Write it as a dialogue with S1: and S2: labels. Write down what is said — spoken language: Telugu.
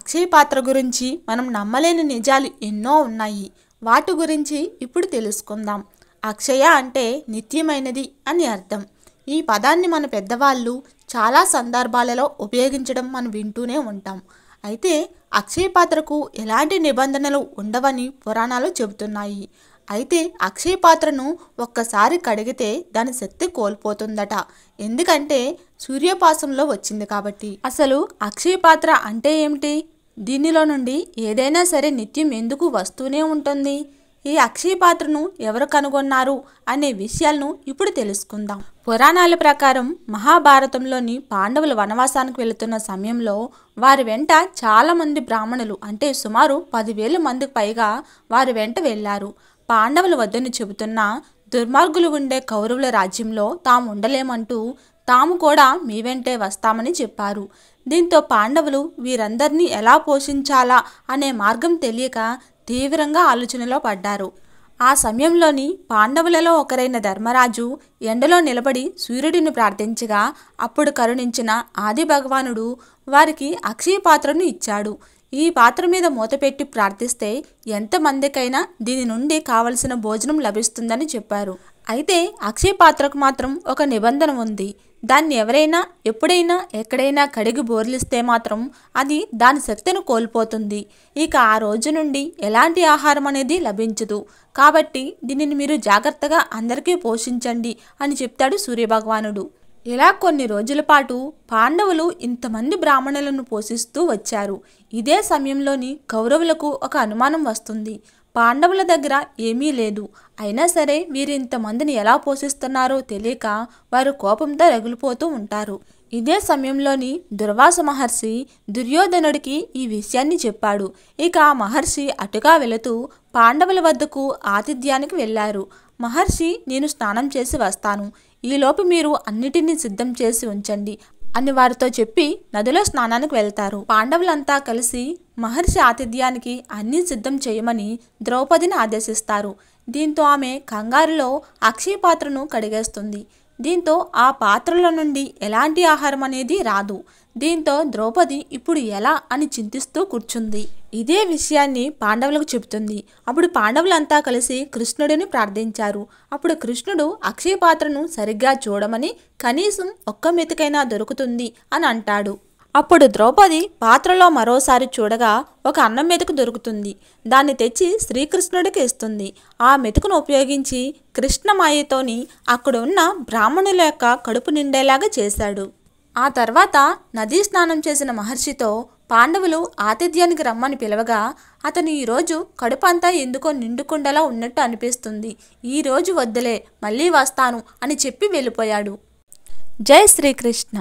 S1: అక్షయ పాత్ర గురించి మనం నమ్మలేని నిజాలు ఎన్నో ఉన్నాయి. వాటి గురించి ఇప్పుడు తెలుసుకుందాం. అక్షయ అంటే నిత్యమైనది అని అర్థం. ఈ పదాన్ని మన పెద్దవాళ్ళు చాలా సందర్భాలలో ఉపయోగించడం మనం వింటూనే ఉంటాం. అయితే అక్షయ పాత్రకు ఎలాంటి నిబంధనలు ఉండవని పురాణాలు చెబుతున్నాయి. అయితే అక్షయ పాత్రను ఒక్కసారి కడిగితే దాని శక్తి కోల్పోతుందట. ఎందుకంటే సూర్యపాసంలో వచ్చింది కాబట్టి. అసలు అక్షయ పాత్ర అంటే ఏమిటి? దీనిలో నుండి ఏదైనా సరే నిత్యం ఎందుకు వస్తూనే ఉంటుంది? ఈ అక్షయ పాత్రను ఎవరు కనుగొన్నారు అనే విషయాలను ఇప్పుడు తెలుసుకుందాం. పురాణాల ప్రకారం మహాభారతంలోని పాండవులు వనవాసానికి వెళుతున్న సమయంలో వారి వెంట చాలామంది బ్రాహ్మణులు అంటే సుమారు 10,000 మందికి పైగా వారి వెంట వెళ్ళారు. పాండవుల వద్దని చెబుతున్న దుర్మార్గులు ఉండే కౌరవుల రాజ్యంలో తాము ఉండలేమంటూ తాము కూడా మీ వెంటే వస్తామని చెప్పారు. దీంతో పాండవులు వీరందరినీ ఎలా పోషించాలా అనే మార్గం తెలియక తీవ్రంగా ఆలోచనలో పడ్డారు. ఆ సమయంలోని పాండవులలో ఒకరైన ధర్మరాజు ఎండలో నిలబడి సూర్యుడిని ప్రార్థించగా అప్పుడు కరుణించిన ఆది భగవానుడు వారికి అక్షయ పాత్రను ఇచ్చాడు. ఈ పాత్ర మీద మూతపెట్టి ప్రార్థిస్తే ఎంతమందికైనా దీని నుండి కావలసిన భోజనం లభిస్తుందని చెప్పారు. అయితే అక్షయ పాత్రకు మాత్రం ఒక నిబంధన ఉంది. దాన్ని ఎవరైనా ఎప్పుడైనా ఎక్కడైనా కడిగి బోర్లిస్తే మాత్రం అది దాని శక్తిని కోల్పోతుంది. ఇక ఆ రోజు నుండి ఎలాంటి ఆహారం అనేది లభించదు. కాబట్టి దీనిని మీరు జాగ్రత్తగా అందరికీ పోషించండి అని చెప్తాడు సూర్యభగవానుడు. ఇలా కొన్ని రోజుల పాటు పాండవులు ఇంతమంది బ్రాహ్మణులను పోషిస్తూ వచ్చారు. ఇదే సమయంలోని కౌరవులకు ఒక అనుమానం వస్తుంది. పాండవుల దగ్గర ఏమీ లేదు, అయినా సరే వీరు ఇంతమందిని ఎలా పోషిస్తున్నారో తెలియక వారు కోపంతో రగిలిపోతూ ఉంటారు. ఇదే సమయంలోని దుర్వాస మహర్షి దుర్యోధనుడికి ఈ విషయాన్ని చెప్పాడు. ఇక ఆ మహర్షి అటుగా వెళుతూ పాండవుల వద్దకు ఆతిథ్యానికి వెళ్ళారు. మహర్షి, నేను స్నానం చేసి వస్తాను, ఈలోపు మీరు అన్నిటినీ సిద్ధం చేసి ఉంచండి అని వారితో చెప్పి నదిలో స్నానానికి వెళ్తారు. పాండవులంతా కలిసి మహర్షి ఆతిథ్యానికి అన్నీ సిద్ధం చేయమని ద్రౌపదిని ఆదేశిస్తారు. దీంతో ఆమె కంగారులో అక్షయ పాత్రను కడిగేస్తుంది. దీంతో ఆ పాత్రల నుండి ఎలాంటి ఆహారం అనేది రాదు. దీంతో ద్రౌపది ఇప్పుడు ఎలా అని చింతిస్తూ కూర్చుంది. ఇదే విషయాన్ని పాండవులకు చెబుతుంది. అప్పుడు పాండవులంతా కలిసి కృష్ణుడిని ప్రార్థించారు. అప్పుడు కృష్ణుడు అక్షయ పాత్రను సరిగ్గా చూడమని, కనీసం ఒక్క మెతుకైనా దొరుకుతుంది అని అంటాడు. అప్పుడు ద్రౌపది పాత్రలో మరోసారి చూడగా ఒక అన్నం మెతుకు దొరుకుతుంది. దాన్ని తెచ్చి శ్రీకృష్ణుడికి ఇస్తుంది. ఆ మెతుకును ఉపయోగించి కృష్ణమాయతోని అక్కడ ఉన్న బ్రాహ్మణుల యొక్క కడుపు నిండేలాగా చేశాడు. ఆ తర్వాత నదీ స్నానం చేసిన మహర్షితో పాండవులు ఆతిథ్యానికి రమ్మని పిలవగా అతను ఈరోజు కడుపంతా ఎందుకో నిండుకుండలా ఉన్నట్టు అనిపిస్తుంది, ఈరోజు వద్దులే మళ్ళీ వస్తాను అని చెప్పి వెళ్ళిపోయాడు. జై శ్రీకృష్ణ.